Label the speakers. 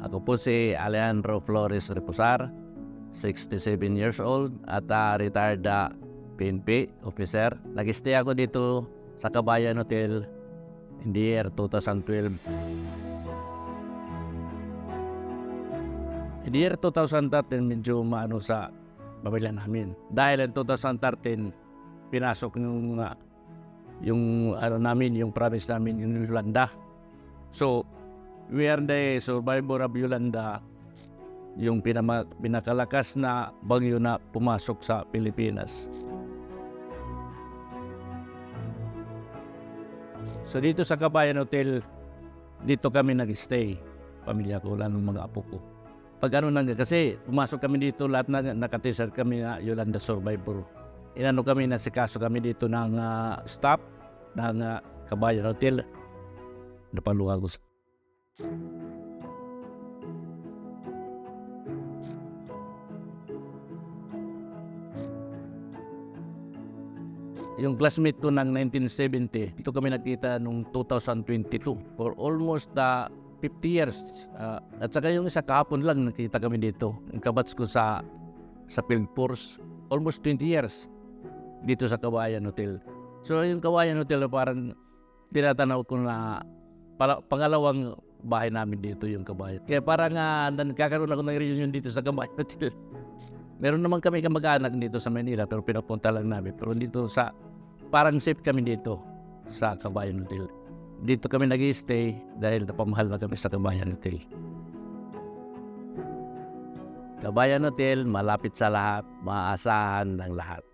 Speaker 1: Ako po si Alejandro Flores Reposar, 67 years old at retired PNP officer. Nag-stay ako dito sa Kabayan Hotel in the year 2012. In the year 2013, medyo maano sa pamilya namin. Dahil in 2013, pinasok yung namin, yung province namin, yung Yolanda. So, we are the survivor of Yolanda, yung pinakalakas na bagyo na pumasok sa Pilipinas. So dito sa Kabayan Hotel, dito kami nag-stay. Pamilya ko, lang ng mga apo ko. Pag kasi pumasok kami dito, lahat na nakatisar kami na Yolanda survivor. Kami, nasikaso kami dito ng staff ng Kabayan Hotel. Napaluha ko sa yung classmate ko ng 1970, ito kami nakita nung 2022 for almost 50 years. At saka yung isa kahapon lang nakita kami dito. Yung kabats ko sa Field Force, almost 20 years dito sa Kabayan Hotel. So yung Kabayan Hotel parang tinatanaw ko na pangalawang bahay namin dito yung Kabayan. Kaya parang nagkakaroon ako ng reunion dito sa Kabayan Hotel. Meron naman kami kamag-anak dito sa Manila pero pinapunta lang namin. Pero dito parang safe kami dito sa Kabayan Hotel. Dito kami nag-i-stay dahil napamahal na kami sa Kabayan Hotel. Kabayan Hotel, malapit sa lahat, maaasahan ng lahat.